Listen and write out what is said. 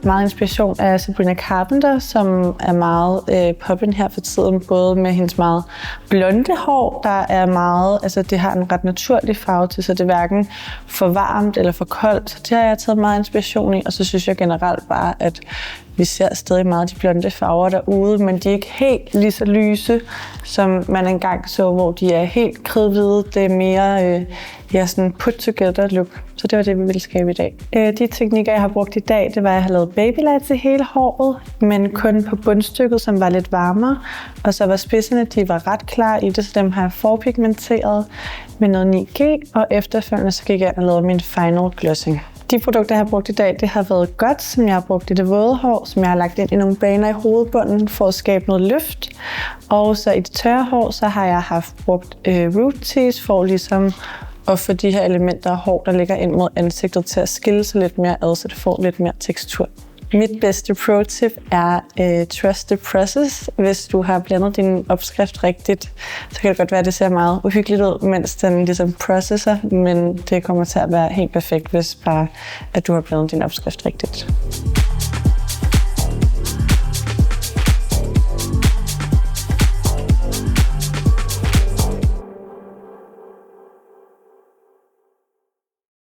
meget inspiration af Sabrina Carpenter, som er meget poppen her for tiden, både med hendes meget blonde hår, der er meget, altså det har en ret naturlig farve til, så det er hverken for varmt eller for koldt. Så det har jeg taget meget inspiration i, og så synes jeg generelt bare, at vi ser stadig meget de blonde farver derude, men de er ikke helt lige så lyse, som man engang så, hvor de er helt kridhvide. Det er mere sådan put together look. Så det var det, vi ville skabe i dag. De teknikker, jeg har brugt i dag, det var, at jeg har lavet babylights i hele håret, men kun på bundstykket, som var lidt varmere. Og så var spidserne, de var ret klare i det, så dem har jeg forpigmenteret med noget 9G, og efterfølgende så gik jeg og lavede min final glossing. De produkter, jeg har brugt i dag, det har været godt, som jeg har brugt i det våde hår, som jeg har lagt ind i nogle baner i hovedbunden for at skabe noget løft. Og så i det tørre hår, så har jeg brugt root tease for ligesom at få de her elementer af hår, der ligger ind mod ansigtet, til at skille sig lidt mere ad, så det får lidt mere tekstur. Mit bedste pro-tip er trust the process. Hvis du har blandet din opskrift rigtigt, så kan det godt være, at det ser meget uhyggeligt ud, mens den ligesom processer, men det kommer til at være helt perfekt, hvis bare at du har blandet din opskrift rigtigt.